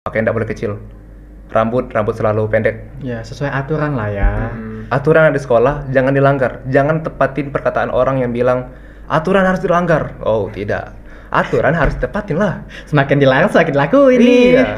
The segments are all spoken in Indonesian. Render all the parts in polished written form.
Pakai nggak boleh kecil. Rambut selalu pendek. Ya, sesuai aturan lah ya. Aturan ada di sekolah jangan dilanggar. Jangan tepatin perkataan orang yang bilang aturan harus dilanggar. Oh, tidak. Aturan harus tepatin lah. Semakin dilarang semakin dilakuin nih. Iya.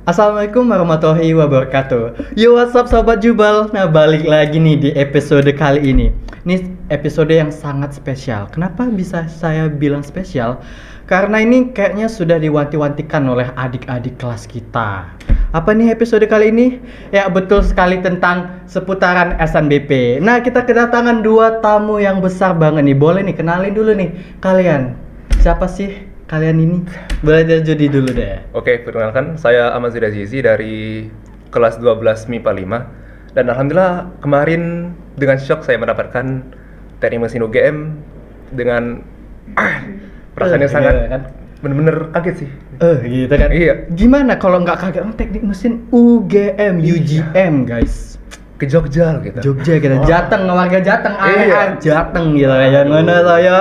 Assalamualaikum warahmatullahi wabarakatuh. Yo, what's up Sobat Jubal. Nah, balik lagi nih di episode kali ini. Ini episode yang sangat spesial. Kenapa bisa saya bilang spesial? Karena ini kayaknya sudah diwanti-wantikan oleh adik-adik kelas kita. Apa nih episode kali ini? Ya, betul sekali tentang seputaran SNBP. Nah, kita kedatangan dua tamu yang besar banget nih. Boleh nih, kenalin dulu nih kalian. Siapa sih kalian ini? Boleh dari Jody dulu deh. Oke, perkenalkan saya Ahmad Zidazizi dari kelas 12 MIPA 5. Dan alhamdulillah kemarin dengan shock saya mendapatkan teknik mesin UGM dengan perasaan yang sangat kan? bener-bener kaget sih. Gitu kan? Iya. Gimana kalau nggak kaget? Teknik mesin UGM, UGM guys. Ke Jogja gitu. Jogja kita, Jateng, warga Jateng, Iya. Jateng gitu ya. Mana saya?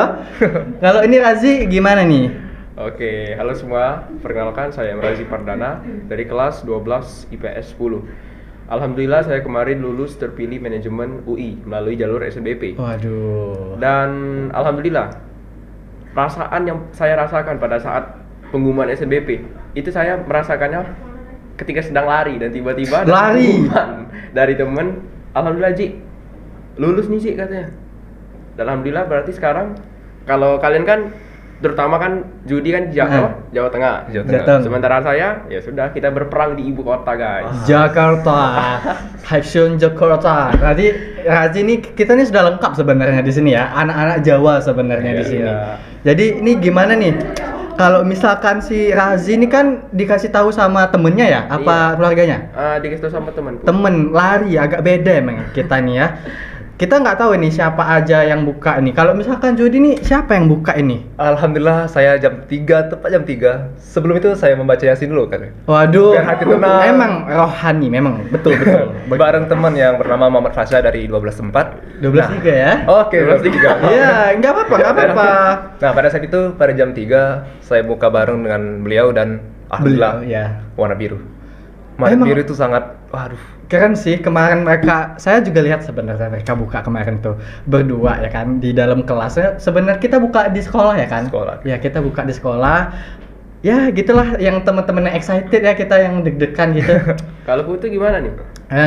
Kalau ini Razi gimana nih? Oke, halo semua. Perkenalkan saya Razi Pardana dari kelas 12 IPS 10. Alhamdulillah saya kemarin lulus terpilih manajemen UI melalui jalur SNBP. Waduh. Dan alhamdulillah perasaan yang saya rasakan pada saat pengumuman SNBP itu saya merasakannya ketika sedang lari dan tiba-tiba ada Lari? pengumuman dari temen, alhamdulillah Ji lulus nih Ji katanya. Dan alhamdulillah berarti sekarang kalau kalian kan terutama kan Judi kan Jawa Tengah. Jateng. Sementara saya ya sudah kita berperang di ibu kota guys. Jakarta. Haiksun Jakarta. Tadi Razi ini kita nih sudah lengkap sebenarnya di sini ya. Anak-anak Jawa sebenarnya di sini. Iya. Jadi ini gimana nih? Kalau misalkan si Razi ini kan dikasih tahu sama temennya ya? Apa keluarganya? Dikasih tahu sama temanku. Temen lari agak beda emang kita nih ya. Kita nggak tahu ini siapa aja yang buka ini. Kalau misalkan Jody nih siapa yang buka ini? Alhamdulillah saya jam 3, tepat jam 3. Sebelum itu saya membaca Yasin dulu kan. Waduh, Biar hati tenang. emang rohani, memang betul. Bareng teman yang bernama Muhammad Fasha dari 12 tempat. 12 juga ya? Oke, 12 Iya, nggak apa-apa. Nah, pada saat itu pada jam 3 saya buka bareng dengan beliau dan alhamdulillah ya. warna biru. Warna Emang- biru itu sangat Keren sih, kemarin saya juga lihat sebenarnya mereka buka kemarin tuh berdua ya kan di dalam kelasnya. Sebenarnya kita buka di sekolah ya kan? Sekolah. Ya, kita buka di sekolah. Ya, gitulah yang teman-teman yang excited ya, kita yang deg-degan gitu. Kalau Putu gimana nih?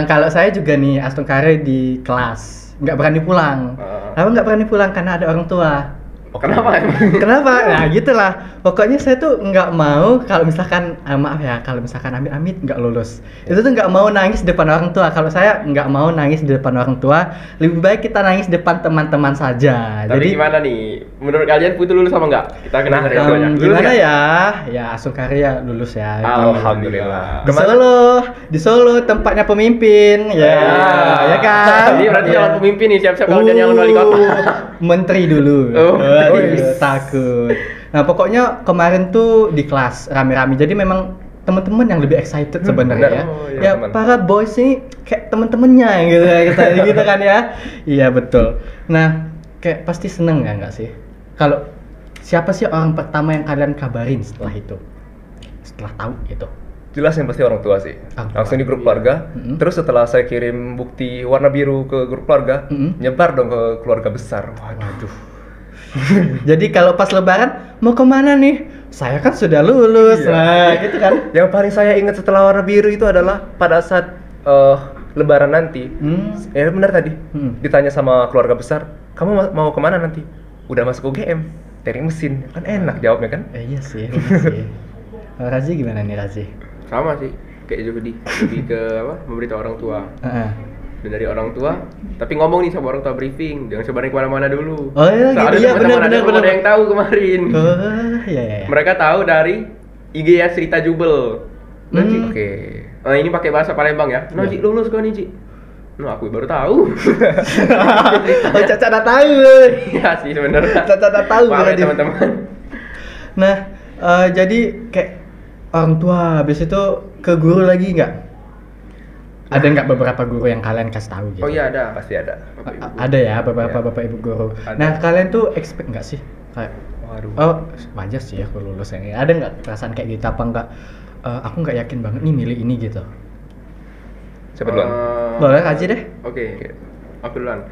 Kalau saya juga nih Astung Kare di kelas, nggak berani pulang. Apa nggak berani pulang karena ada orang tua. Kenapa emang? Kenapa? Nah gitulah. Pokoknya saya tuh nggak mau kalau misalkan maaf ya, kalau misalkan amit-amit nggak lulus, itu tuh nggak mau nangis di depan orang tua. Kalau saya nggak mau nangis di depan orang tua, lebih baik kita nangis di depan teman-teman saja. Tapi gimana nih? Menurut kalian Putu lulus apa enggak? Kita kenal dari banyak. Gimana ya? Ya Astung Karya lulus ya. alhamdulillah. Di Solo tempatnya pemimpin, ya kan? Ini berarti calon pemimpin nih, siap-siap kalau dia nyalon wali kota. Menteri dulu. Iya. Takut. Nah, pokoknya kemarin tuh di kelas rame-rame. Jadi memang teman-teman yang lebih excited sebenarnya ya. Ya, teman. para boys ini kayak teman-temannya gitu ya, gitu kan ya. Iya, betul. Nah, kayak pasti seneng ya nggak sih? Kalau siapa sih orang pertama yang kalian kabarin setelah itu? Setelah tahu itu. Jelas yang pasti orang tua sih. Orang tua. Langsung di grup keluarga. Terus setelah saya kirim bukti warna biru ke grup keluarga, nyebar dong ke keluarga besar. Waduh. Jadi kalau pas lebaran mau kemana nih? Saya kan sudah lulus. Iya. Nah, gitu kan. Yang paling saya ingat setelah warna biru itu adalah pada saat lebaran nanti. Ya benar tadi. Ditanya sama keluarga besar, "Kamu mau kemana nanti?" Udah masuk UGM, teknik mesin. Kan enak jawabnya kan? Iya sih. Razi gimana nih Razi? Sama sih, kayak Jody. Lebih ke apa? Memberitahu orang tua. Dan dari orang tua, tapi ngomong nih sama orang tua briefing, jangan sebarin kemana-mana dulu. Oh iya, Soalnya iya, teman-teman benar. ada yang tahu kemarin. Oh, iya. Mereka tahu dari IG ya Cerita Jubel. Ji, Oke. ini pakai bahasa Palembang ya. Ji lulus kok nih Ji. Aku baru tahu. Oh, Caca udah tahu. Iya sih sebenarnya. Caca udah tahu Maaf ya berarti. teman-teman. Nah, jadi kayak orang tua, habis itu ke guru lagi nggak? Ada nggak beberapa guru yang kalian kasih tahu gitu? Oh iya ada. Pasti ada. Bapak Ibu. Ada ya beberapa Iya. bapak ibu guru. Ada. Nah kalian tuh expect nggak sih kayak Waduh. oh wajar sih aku lulus ya. Ada nggak perasaan kayak gitu apa nggak? Aku nggak yakin banget nih milih ini gitu. Siapa duluan? Boleh aja deh. Oke. Aku duluan.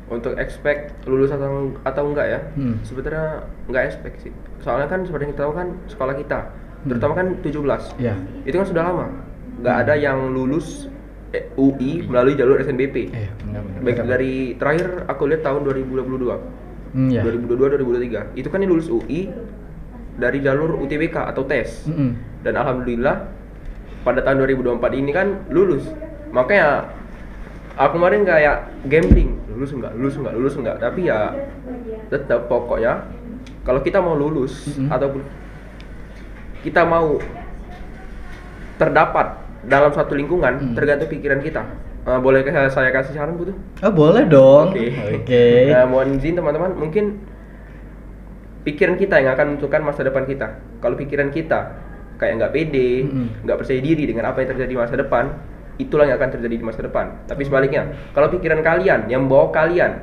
Untuk expect lulus atau enggak ya? Sebenarnya enggak expect sih. Soalnya kan seperti yang kita tahu kan sekolah kita, terutama kan 17. Iya. Itu kan sudah lama. Nggak ada yang lulus UI melalui jalur SNBP. Iya, benar-benar. Baik dari terakhir aku lihat tahun 2022. Iya. 2022 2023. Itu kan yang lulus UI dari jalur UTBK atau tes. Dan alhamdulillah pada tahun 2024 ini kan lulus. Makanya aku kemarin kayak gambling, lulus enggak. Tapi ya tetap pokoknya kalau kita mau lulus ataupun kita mau terdapat dalam suatu lingkungan tergantung pikiran kita. Boleh saya kasih saran Bu tuh? Oh boleh dong. Oke. Oke. Nah, mohon izin teman-teman, mungkin pikiran kita yang akan menentukan masa depan kita. Kalau pikiran kita kayak nggak pede, nggak percaya diri dengan apa yang terjadi di masa depan, itulah yang akan terjadi di masa depan. Tapi sebaliknya, kalau pikiran kalian yang membawa kalian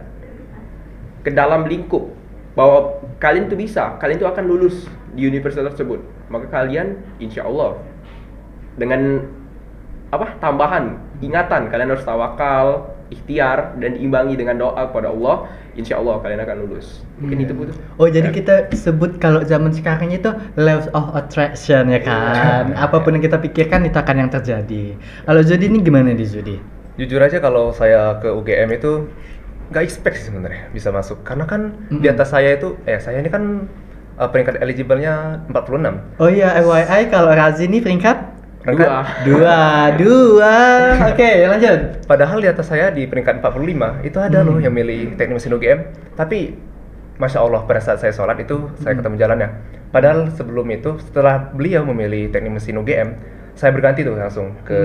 ke dalam lingkup bahwa kalian tuh bisa, kalian tuh akan lulus di universitas tersebut, maka kalian insya Allah dengan tambahan ingatan, kalian harus tawakal, ikhtiar, dan diimbangi dengan doa kepada Allah, insya Allah kalian akan lulus. Mungkin itu Bu tuh. Oh jadi kita sebut kalau zaman sekarang itu laws of attraction ya kan. Apapun yang kita pikirkan itu akan yang terjadi. Kalau Zudi ini gimana di Zudi? Jujur aja kalau saya ke UGM itu nggak expect sih sebenarnya bisa masuk. Karena kan di atas saya itu, saya ini kan peringkat eligible-nya 46. Oh iya, FYI kalau Razi ini peringkat Peringkat dua. Oke, lanjut. Padahal di atas saya di peringkat 45 itu ada loh yang milih teknik mesin UGM. Tapi Masya Allah pada saat saya sholat itu saya ketemu jalannya. Padahal sebelum itu setelah beliau memilih teknik mesin UGM, saya berganti tuh langsung ke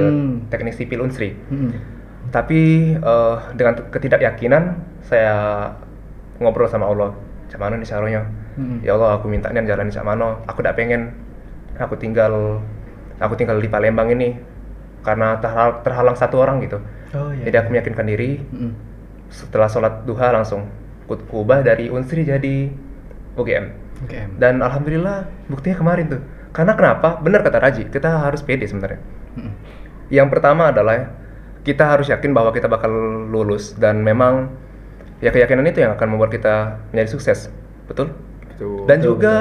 teknik sipil Unsri. Tapi dengan ketidakyakinan saya ngobrol sama Allah, cak mana nih caranya? Ya Allah, aku minta nih jalan cak mana? Aku tidak pengen aku tinggal di Palembang ini karena terhalang satu orang gitu. Jadi aku meyakinkan diri. Setelah sholat duha langsung ubah dari Unsri jadi UGM. Dan alhamdulillah buktinya kemarin tuh. Karena kenapa? Benar kata Raji, kita harus pede sebenarnya. Yang pertama adalah kita harus yakin bahwa kita bakal lulus dan memang ya keyakinan itu yang akan membuat kita menjadi sukses. Betul? Dan juga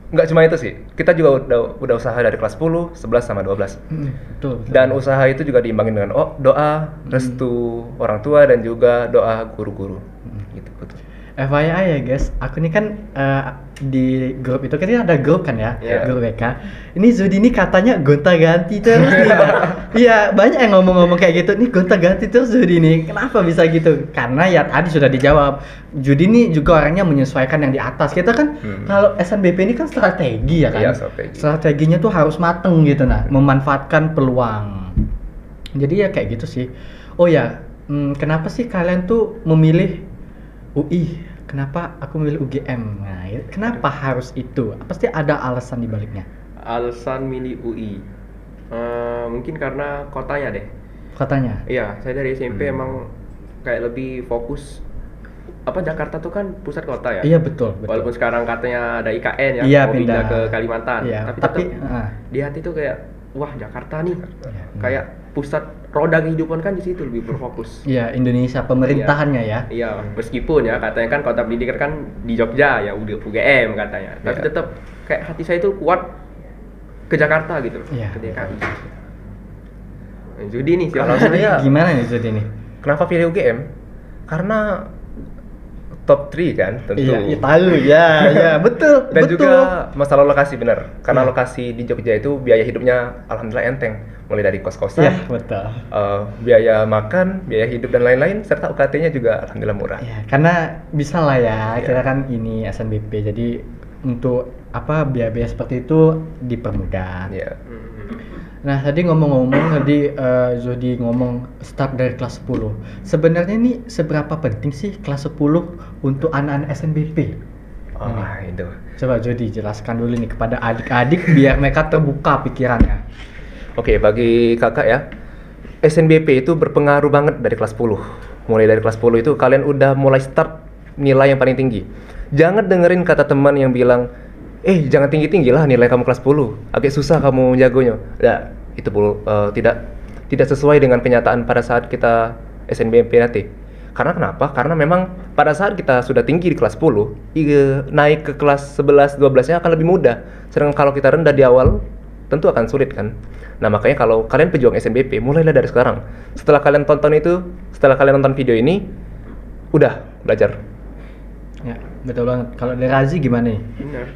nggak cuma itu sih, kita juga udah usaha dari kelas 10, 11 sama 12. Betul. Dan usaha itu juga diimbangin dengan doa, restu orang tua dan juga doa guru-guru. Gitu, betul. FYI ya guys, aku ini kan di grup itu kan ada grup kan ya, grup WK. Ini Zudi ini katanya gonta-ganti terus nih. Iya, banyak yang ngomong-ngomong kayak gitu. Nih gonta-ganti terus Zudi ini. Kenapa bisa gitu? Karena ya tadi sudah dijawab. Zudi ini juga orangnya menyesuaikan yang di atas. Kita kan kalau SNBP ini kan strategi ya kan. Iya, strategi. Strateginya tuh harus mateng gitu memanfaatkan peluang. Jadi ya kayak gitu sih. Oh ya, kenapa sih kalian tuh memilih UI? Kenapa aku milih UGM? Nah, kenapa harus itu? Pasti ada alasan di baliknya. Alasan milih UI, mungkin karena kotanya deh. Kotanya? Iya, saya dari SMP emang kayak lebih fokus. Jakarta tuh kan pusat kota ya? Iya betul. Walaupun sekarang katanya ada IKN ya, iya, mau pindah ke Kalimantan. Iya, tapi di hati tuh kayak, wah Jakarta nih, kayak pusat roda kehidupan kan di situ lebih berfokus. Iya, Indonesia pemerintahannya ya. Iya, meskipun ya katanya kan kota pendidikan kan di Jogja ya, UGM katanya. Tapi tetap kayak hati saya itu kuat ke Jakarta gitu, ke DKI. Judi nih, kalau saya gimana nih Zudi nih? Kenapa pilih UGM? Karena top 3 kan tentu. Iya, tahu ya, betul. Dan juga masalah lokasi benar. Karena lokasi di Jogja itu biaya hidupnya alhamdulillah enteng. Mulai dari kos-kosan, betul. Biaya makan, biaya hidup dan lain-lain, serta UKT-nya juga alhamdulillah murah. Ya, karena bisa lah ya, kita kan ini SNBP, jadi untuk biaya-biaya seperti itu dipermudah. Nah tadi ngomong-ngomong, Zodi ngomong start dari kelas 10. Sebenarnya ini seberapa penting sih kelas 10 untuk anak-anak SNBP? Itu. Coba Jody jelaskan dulu nih kepada adik-adik biar mereka terbuka pikirannya. Oke, bagi kakak ya, SNBP itu berpengaruh banget dari kelas 10. Mulai dari kelas 10 itu kalian udah mulai start nilai yang paling tinggi. Jangan dengerin kata teman yang bilang, jangan tinggi-tinggi lah nilai kamu kelas 10, agak susah kamu jagonya. Nah, itu tidak sesuai dengan kenyataan pada saat kita SNBP nanti. Karena kenapa? Karena memang pada saat kita sudah tinggi di kelas 10, naik ke kelas 11, 12-nya akan lebih mudah. Sedangkan kalau kita rendah di awal, tentu akan sulit kan. Nah, makanya kalau kalian pejuang SNBP, mulailah dari sekarang. Setelah kalian nonton video ini, udah belajar. Ya, betul banget. Kalau dari Razi gimana nih? Benar.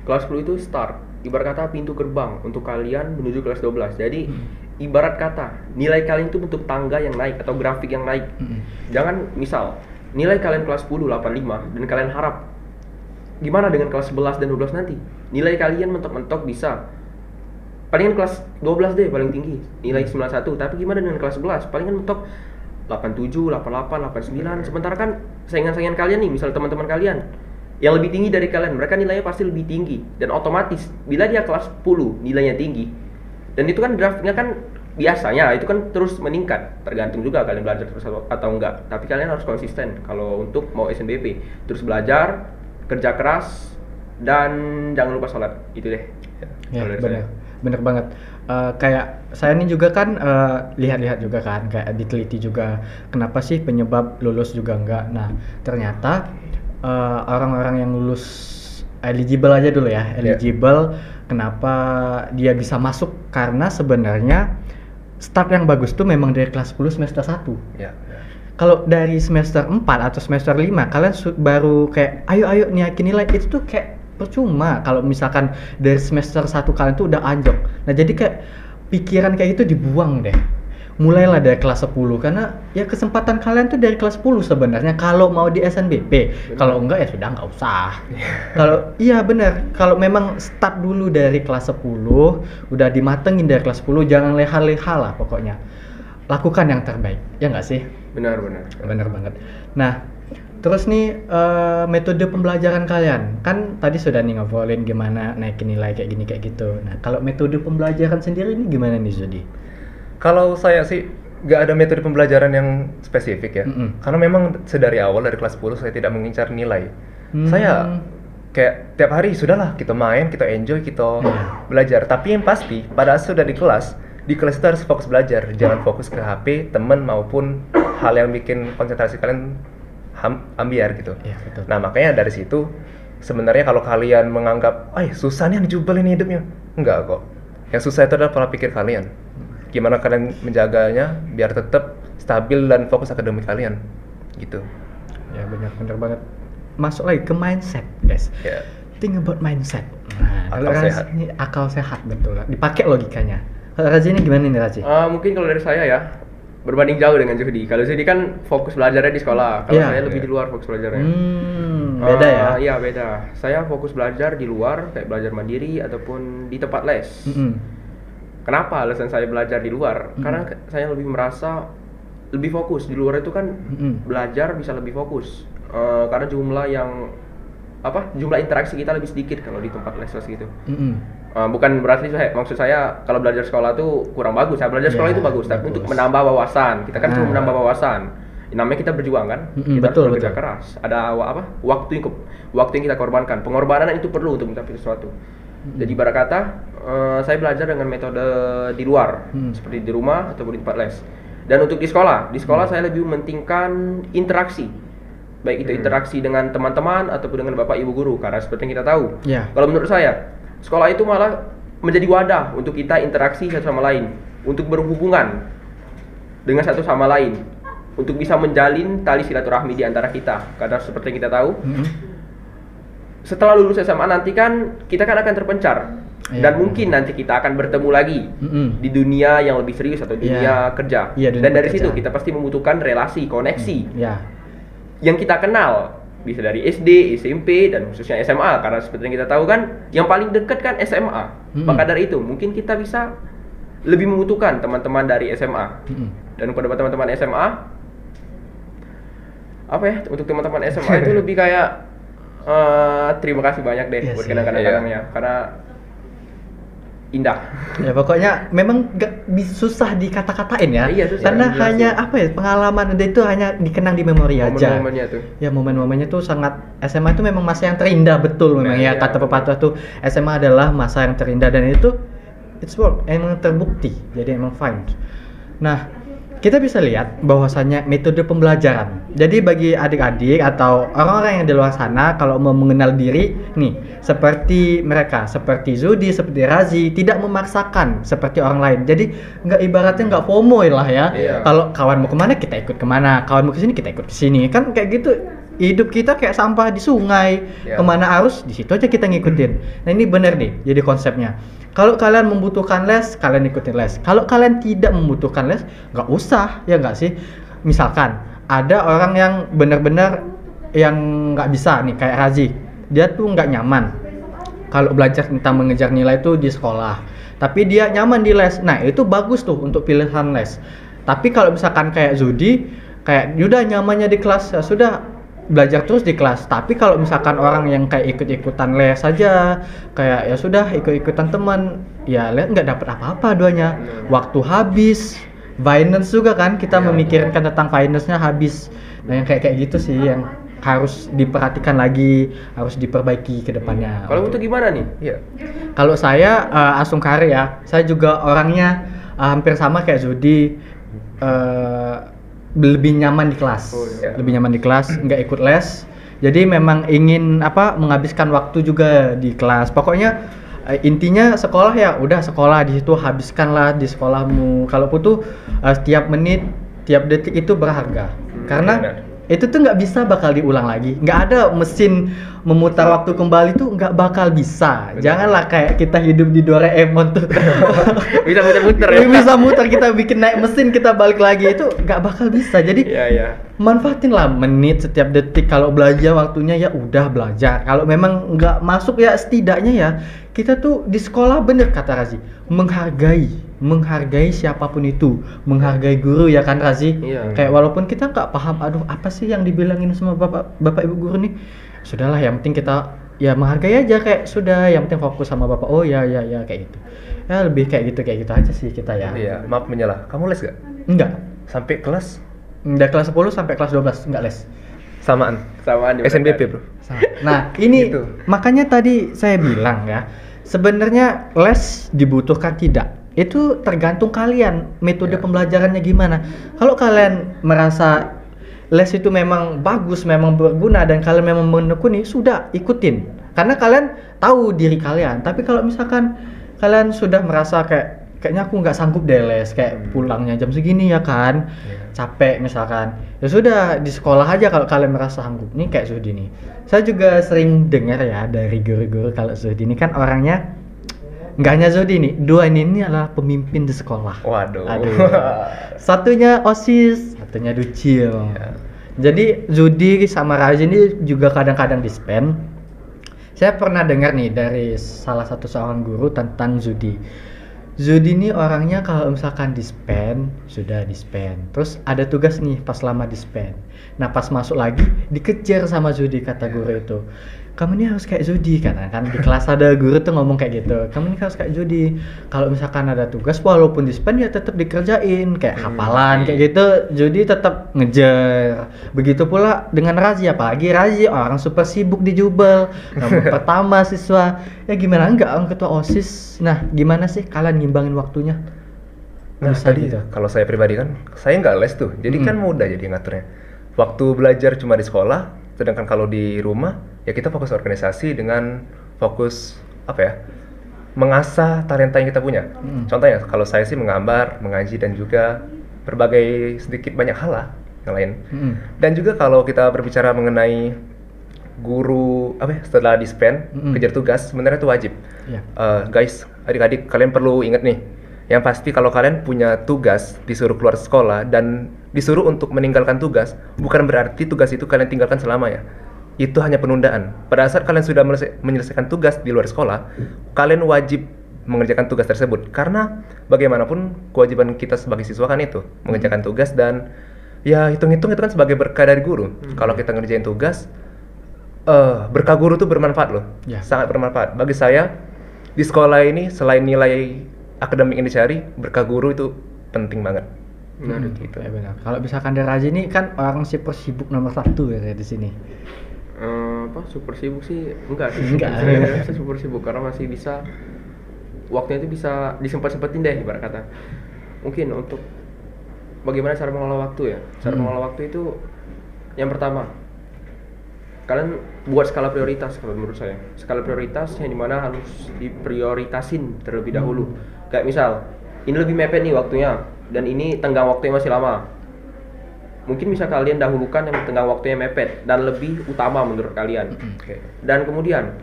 Kelas 10 itu start. Ibarat kata pintu gerbang untuk kalian menuju kelas 12. Jadi ibarat kata nilai kalian itu bentuk tangga yang naik atau grafik yang naik. Jangan misal nilai kalian kelas 10 85 dan kalian harap gimana dengan kelas 11 dan 12 nanti? Nilai kalian mentok-mentok bisa palingan kelas 12 deh paling tinggi, nilai 91. Tapi gimana dengan kelas 11? Palingan mentok 87, 88, 89. Sementara kan saingan-saingan kalian nih, misal teman-teman kalian yang lebih tinggi dari kalian, mereka nilainya pasti lebih tinggi. Dan otomatis bila dia kelas 10 nilainya tinggi, dan itu kan grafiknya kan biasanya itu kan terus meningkat, tergantung juga kalian belajar terus atau enggak. Tapi kalian harus konsisten kalau untuk mau SNBP, terus belajar, kerja keras, dan jangan lupa sholat. Itu deh. Ya, bener banget. Kayak saya ini juga kan lihat-lihat juga kan, kayak diteliti juga kenapa sih penyebab lulus juga enggak. Nah, ternyata orang-orang yang lulus eligible aja dulu ya, eligible. Kenapa dia bisa masuk? Karena sebenarnya start yang bagus tuh memang dari kelas 10 semester 1. Kalau dari semester 4 atau semester 5 kalian baru kayak ayo naikin nilai, itu tuh kayak percuma kalau misalkan dari semester 1 kalian tuh udah anjlok. Nah, jadi kayak pikiran kayak gitu dibuang deh. Mulailah dari kelas 10 karena ya kesempatan kalian tuh dari kelas 10 sebenarnya kalau mau di SNBP. Kalau enggak ya sudah enggak usah. Kalau iya benar, kalau memang start dulu dari kelas 10, udah dimatengin dari kelas 10, jangan leha-leha lah pokoknya. Lakukan yang terbaik. Ya enggak sih? Benar banget. Nah, terus nih metode pembelajaran kalian. Kan tadi sudah nih ngobrolin gimana naikin nilai kayak gini kayak gitu. Nah, kalau metode pembelajaran sendiri ini gimana nih Zudi? Kalau saya sih nggak ada metode pembelajaran yang spesifik ya. Karena memang sedari awal dari kelas 10 saya tidak mengincar nilai. Saya kayak tiap hari sudahlah kita main, kita enjoy, kita belajar. Tapi yang pasti pada saat sudah di kelas itu harus fokus belajar. Jangan fokus ke HP, teman maupun hal yang bikin konsentrasi kalian ambiar gitu. Iya, betul. Nah, makanya dari situ sebenarnya kalau kalian menganggap, susah nih Jubel ini hidupnya. Enggak kok. Yang susah itu adalah pola pikir kalian. Gimana kalian menjaganya biar tetap stabil dan fokus akademik kalian gitu. Ya benar banget. Masuk lagi ke mindset, guys. Think about mindset. Nah, akal sehat betul. Dipakai logikanya. Kalau Razi ini gimana nih Razi? Mungkin kalau dari saya ya berbanding jauh dengan Jody. Kalau Jody kan fokus belajarnya di sekolah. Kalau saya lebih di luar fokus belajarnya. Beda ya? Iya beda. Saya fokus belajar di luar, kayak belajar mandiri ataupun di tempat les. Kenapa alasan saya belajar di luar? Karena saya lebih merasa lebih fokus. Di luar itu kan belajar bisa lebih fokus. Karena jumlah interaksi kita lebih sedikit kalau di tempat les gitu. Bukan berarti maksud saya kalau belajar sekolah tuh kurang bagus. Saya belajar sekolah itu bagus, tapi untuk menambah wawasan. Kita kan cuma menambah wawasan. Namanya kita berjuang kan? Kita harus bekerja keras. Ada waktu yang kita korbankan. Pengorbanan itu perlu untuk mencapai sesuatu. Jadi ibarat kata saya belajar dengan metode di luar, seperti di rumah ataupun di tempat les. Dan untuk di sekolah saya lebih mementingkan interaksi. Baik itu interaksi dengan teman-teman ataupun dengan bapak ibu guru. Karena seperti yang kita tahu, kalau menurut saya, sekolah itu malah menjadi wadah untuk kita interaksi satu sama lain, untuk berhubungan dengan satu sama lain, untuk bisa menjalin tali silaturahmi di antara kita. Karena seperti yang kita tahu, setelah lulus SMA nanti kan kita kan akan terpencar. Dan mungkin nanti kita akan bertemu lagi di dunia yang lebih serius atau dunia kerja. Dan dari situ kita pasti membutuhkan relasi, koneksi yang kita kenal, bisa dari SD, SMP, dan khususnya SMA. Karena seperti yang kita tahu kan, yang paling dekat kan SMA. Maka dari itu mungkin kita bisa lebih membutuhkan teman-teman dari SMA. Dan kepada teman-teman SMA, untuk teman-teman SMA itu lebih kayak Terima kasih banyak deh Iya buat sih, kenang-kenangannya karena indah. Ya pokoknya memang susah dikata-katain ya. Iya, susah Karena dijelasin. hanya apa ya, pengalaman itu hanya dikenang di memori aja. Momen-momennya tuh. Ya momen-momennya tuh sangat, SMA itu memang masa yang terindah betul memang ya, Iya, kata pepatah tuh SMA adalah masa yang terindah, dan itu it's work, emang terbukti, jadi emang fine. Nah, kita bisa lihat bahwasannya metode pembelajaran. Jadi bagi adik-adik atau orang-orang yang di luar sana kalau mau mengenal diri nih, seperti mereka, seperti Zudi, seperti Razi, tidak memaksakan seperti orang lain. Jadi nggak, ibaratnya nggak FOMO lah ya. Iya. Kalau kawan mau kemana kita ikut kemana, kawan mau kesini kita ikut kesini. Kan kayak gitu. Hidup kita kayak sampah di sungai, Iya. kemana arus di situ aja kita ngikutin. Nah ini bener nih, jadi konsepnya. Kalau kalian membutuhkan les, kalian ikutin les. Kalau kalian tidak membutuhkan les, nggak usah, ya nggak sih? Misalkan ada orang yang benar-benar yang nggak bisa nih, kayak Razi, dia tuh nggak nyaman kalau belajar tentang mengejar nilai itu di sekolah, tapi dia nyaman di les. Nah itu bagus tuh untuk pilihan les. Tapi kalau misalkan kayak Zudi, kayak udah nyamannya di kelas, ya sudah belajar terus di kelas. Tapi kalau misalkan orang yang kayak ikut-ikutan les saja, kayak ya sudah ikut-ikutan teman, ya les nggak dapat apa-apa duanya. Waktu habis, finance juga kan, kita memikirkan tentang finance-nya habis. Nah yang kayak gitu sih yang harus diperhatikan lagi, harus diperbaiki ke depannya. Kalau untuk gimana nih? Iya. Kalau saya Asungkari ya, saya juga orangnya hampir sama kayak Zudi, lebih nyaman di kelas, Oh, iya. lebih nyaman di kelas, nggak ikut les. Jadi memang ingin menghabiskan waktu juga di kelas. Pokoknya intinya sekolah ya udah sekolah, di situ habiskanlah di sekolahmu. Kalau butuh setiap menit, tiap detik itu berharga. Karena benar. itu tuh nggak bisa bakal diulang lagi. Nggak ada mesin memutar waktu kembali tuh nggak bakal bisa. Janganlah kayak kita hidup di Doraemon tuh. Bisa muter-muter ya. Bisa muter, kita bikin naik mesin kita balik lagi, itu nggak bakal bisa. Jadi Iya, iya. manfaatin lah menit setiap detik. Kalau belajar waktunya ya udah belajar. Kalau memang nggak masuk ya setidaknya ya kita tuh di sekolah, bener kata Razi, menghargai siapapun itu, menghargai guru ya kan Razi. Iya. Kayak walaupun kita nggak paham, aduh apa sih yang dibilangin sama bapak ibu guru nih, sudahlah yang penting kita ya menghargai aja, kayak sudah yang penting fokus sama bapak. Oh ya kayak gitu ya, lebih kayak gitu aja sih kita ya. Iya, maaf menyalah. Kamu les gak? Enggak, Sampai kelas dari kelas 10 sampai kelas 12 enggak les. samaan. Samaan juga SNBP, kan? Bro. Nah, ini Gitu. makanya tadi saya bilang ya, sebenarnya les dibutuhkan tidak. Itu tergantung kalian, metode Ya. pembelajarannya gimana. Kalau kalian merasa les itu memang bagus, memang berguna, dan kalian memang menekuni, sudah ikutin. Karena kalian tahu diri kalian. Tapi kalau misalkan kalian sudah merasa kayaknya aku nggak sanggup deh les, kayak pulangnya jam segini ya kan, capek misalkan, ya sudah di sekolah aja kalau kalian merasa sanggup. Nih kayak Zudi nih, saya juga sering dengar ya dari guru-guru kalau Zudi ini kan orangnya, nggak hanya Zudi nih, dua ini adalah pemimpin di sekolah. Waduh. Aduh. Satunya OSIS, satunya Ducil. Ya. Jadi Zudi sama Razi ini juga kadang-kadang dispen. Saya pernah dengar nih dari salah satu seorang guru tentang Zudi. Zudi ini orangnya kalau misalkan dispen, sudah dispen. Terus ada tugas nih pas lama dispen. Nah pas masuk lagi dikejar sama Zudi, kata guru itu. Kamu ini harus kayak Zudi kan di kelas ada guru tuh ngomong kayak gitu. Kamu ini harus kayak Zudi. Kalau misalkan ada tugas walaupun dispen ya tetap dikerjain, kayak hafalan kayak gitu. Zudi tetap ngejar. Begitu pula dengan Razi, apalagi Razi orang super sibuk di Jubel. Nomor pertama siswa. Ya gimana enggak orang ketua OSIS. Nah, gimana sih kalian ngimbangin waktunya? Nah, Bisa tadi gitu. kalau saya pribadi kan, saya nggak les tuh, jadi kan mudah jadi ngaturnya. Waktu belajar cuma di sekolah, sedangkan kalau di rumah, ya kita fokus organisasi dengan fokus apa ya, mengasah talenta yang kita punya. Contohnya, kalau saya sih menggambar, mengaji, dan juga berbagai sedikit banyak hal lah yang lain. Dan juga kalau kita berbicara mengenai guru apa ya, setelah dispen kejar tugas, sebenarnya itu wajib. Iya. Guys, adik-adik, kalian perlu ingat nih, yang pasti kalau kalian punya tugas disuruh keluar sekolah dan disuruh untuk meninggalkan tugas, bukan berarti tugas itu kalian tinggalkan selamanya. Itu hanya penundaan. Pada saat kalian sudah menyelesaikan tugas di luar sekolah, kalian wajib mengerjakan tugas tersebut, karena bagaimanapun kewajiban kita sebagai siswa kan itu mengerjakan tugas, dan ya hitung-hitung itu kan sebagai berkah dari guru. Kalau kita ngerjain tugas, berkah guru tuh bermanfaat loh, Ya. sangat bermanfaat. Bagi saya di sekolah ini selain nilai akademik yang dicari, berkah guru itu penting banget. Gitu. Ya benar. Kalau misalkan dari Razi ini kan orang super sibuk nomor 1 ya di sini. Super sibuk sih enggak sih. Enggak. Saya super sibuk karena masih bisa waktunya itu bisa disempat-sempatin deh ibarat kata. Mungkin untuk bagaimana cara mengelola waktu ya. Cara mengelola waktu itu yang pertama, kalian buat skala prioritas kalau menurut saya. Skala prioritas yang dimana harus diprioritasin terlebih dahulu. Kayak misal, ini lebih mepet nih waktunya dan ini tenggang waktunya masih lama. Mungkin bisa kalian dahulukan yang tenggang waktunya mepet dan lebih utama menurut kalian. Oke. Dan kemudian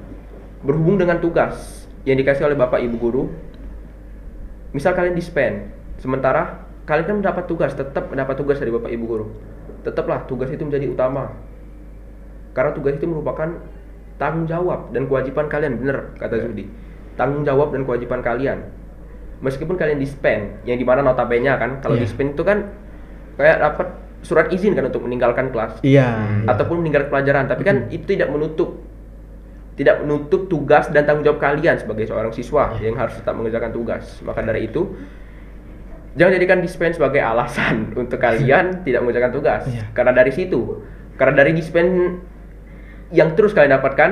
berhubung dengan tugas yang dikasih oleh Bapak Ibu guru, misal kalian dispen, sementara kalian kan tetap mendapat tugas dari Bapak Ibu guru. Tetaplah tugas itu menjadi utama. Karena tugas itu merupakan tanggung jawab dan kewajiban kalian, bener kata Zudi. Tanggung jawab dan kewajiban kalian. Meskipun kalian dispen, yang dimana notabene kan, kalau dispen itu kan kayak dapat surat izin kan untuk meninggalkan kelas. Iya. Ataupun meninggalkan pelajaran, tapi kan itu tidak menutup tugas dan tanggung jawab kalian sebagai seorang siswa yang harus tetap mengerjakan tugas. Maka dari itu jangan jadikan dispen sebagai alasan untuk kalian tidak mengerjakan tugas. Karena dari dispen yang terus kalian dapatkan,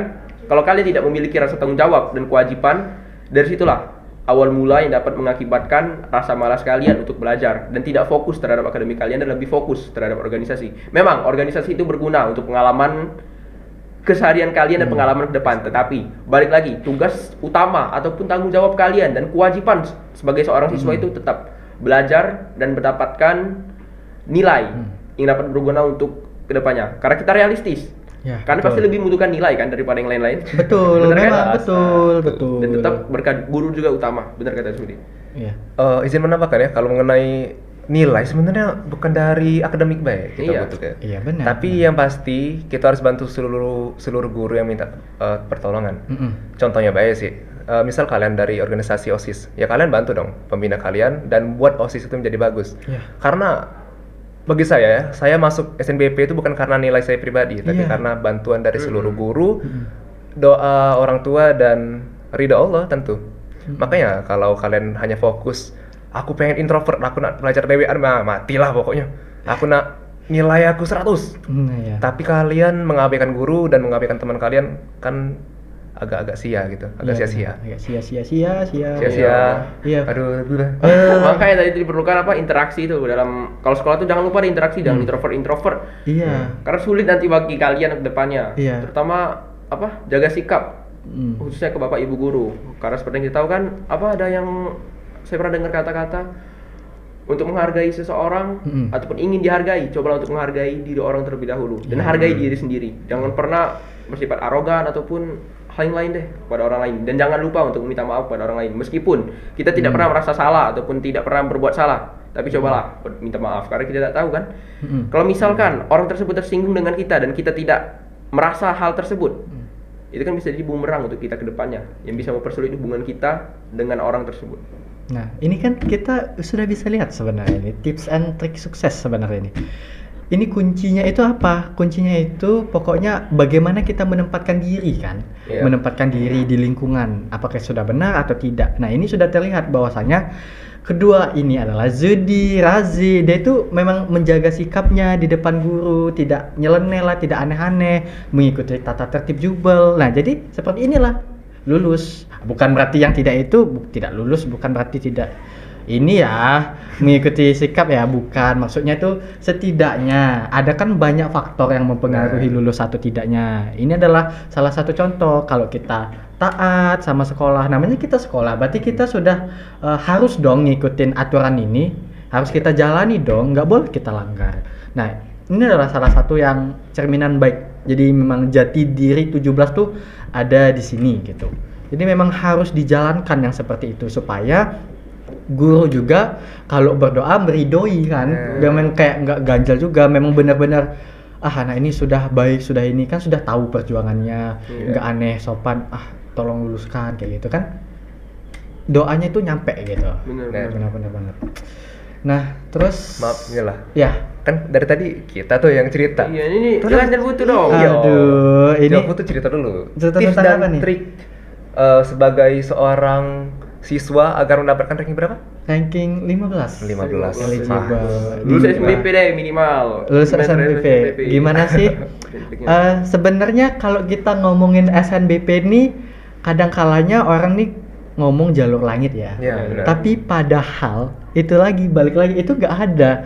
kalau kalian tidak memiliki rasa tanggung jawab dan kewajiban, dari situlah awal mula yang dapat mengakibatkan rasa malas kalian untuk belajar dan tidak fokus terhadap akademik kalian dan lebih fokus terhadap organisasi. Memang organisasi itu berguna untuk pengalaman keseharian kalian dan pengalaman ke depan, tetapi balik lagi, tugas utama ataupun tanggung jawab kalian dan kewajiban sebagai seorang siswa itu tetap belajar dan mendapatkan nilai yang dapat berguna untuk kedepannya. Karena kita realistis, karena pasti lebih membutuhkan nilai kan daripada yang lain-lain. Betul, Bener kan? memang betul. Dan tetap berkat guru juga utama, benar kata Sudi. Iya. Izin menambahkan ya, kalau mengenai nilai sebenarnya bukan dari akademik baik kita butuh ya. Iya benar. Tapi yang pasti kita harus bantu seluruh guru yang minta pertolongan. Contohnya baik sih. Misal kalian dari organisasi OSIS, ya kalian bantu dong pembina kalian dan buat OSIS itu menjadi bagus. Karena bagi saya masuk SNBP itu bukan karena nilai saya pribadi, tapi karena bantuan dari seluruh guru, doa orang tua dan ridha Allah tentu. Makanya kalau kalian hanya fokus, aku pengen introvert, aku nak belajar DWR, matilah pokoknya. Aku nak nilai aku 100. Tapi kalian mengabaikan guru dan mengabaikan teman kalian, kan agak-agak sia gitu, agak sia-sia. Sia-sia. Iya. Aduh. Makanya tadi diperlukan interaksi itu dalam, kalau sekolah tuh jangan lupa ada interaksi, jangan introvert. Iya. Karena sulit nanti bagi kalian ke depannya. Iya. Terutama jaga sikap. Khususnya ke Bapak Ibu guru. Karena seperti yang kita tahu kan, ada yang saya pernah dengar kata-kata untuk menghargai seseorang ataupun ingin dihargai, cobalah untuk menghargai diri orang terlebih dahulu dan hargai diri sendiri. Jangan pernah bersifat arogan ataupun hal yang lain deh pada orang lain, dan jangan lupa untuk meminta maaf pada orang lain meskipun kita tidak pernah merasa salah ataupun tidak pernah berbuat salah, tapi cobalah minta maaf karena kita tidak tahu kan. Kalau misalkan orang tersebut tersinggung dengan kita dan kita tidak merasa hal tersebut, itu kan bisa jadi bumerang untuk kita ke depannya yang bisa mempersulit hubungan kita dengan orang tersebut. Nah, ini kan kita sudah bisa lihat sebenarnya ini tips and trik sukses sebenarnya ini. Ini kuncinya itu apa? Kuncinya itu pokoknya bagaimana kita menempatkan diri kan, menempatkan diri di lingkungan, apakah sudah benar atau tidak. Nah, ini sudah terlihat bahwasanya kedua ini adalah Zudi, Razi, dia itu memang menjaga sikapnya di depan guru, tidak nyeleneh lah, tidak aneh-aneh, mengikuti tata tertib jubel. Nah, jadi seperti inilah lulus. Bukan berarti yang tidak lulus, bukan berarti tidak ini ya mengikuti sikap ya, bukan. Maksudnya itu setidaknya ada kan banyak faktor yang mempengaruhi lulus atau tidaknya. Ini adalah salah satu contoh. Kalau kita taat sama sekolah, namanya kita sekolah, berarti kita sudah harus dong ngikutin aturan ini, harus kita jalani dong, nggak boleh kita langgar. Nah, ini adalah salah satu yang cerminan baik. Jadi memang jati diri 17 tuh ada di sini gitu. Jadi memang harus dijalankan yang seperti itu supaya guru juga kalau berdoa meridoi kan, memang kayak nggak ganjal juga, memang benar-benar anak ini sudah baik, sudah ini kan sudah tahu perjuangannya, nggak aneh, sopan, tolong luluskan kayak gitu kan, doanya itu nyampe gitu. Benar banget. Nah terus maaf inilah ya Kan dari tadi kita tuh yang cerita. Iya, ini Terus- jelaskan Putu dong. Iya. Aduh, ini Coba Putu cerita dulu. cerita Tips tentang dan apa nih? trik sebagai seorang siswa agar mendapatkan ranking berapa? ranking 15. 15. Eligible. Lulus Di- SNBP deh minimal. Lulus Semester SNBP. Gimana sih? Sebenarnya kalau kita ngomongin SNBP ini kadang kalanya orang nih ngomong jalur langit ya. Iya, benar. Tapi padahal itu lagi balik lagi itu nggak ada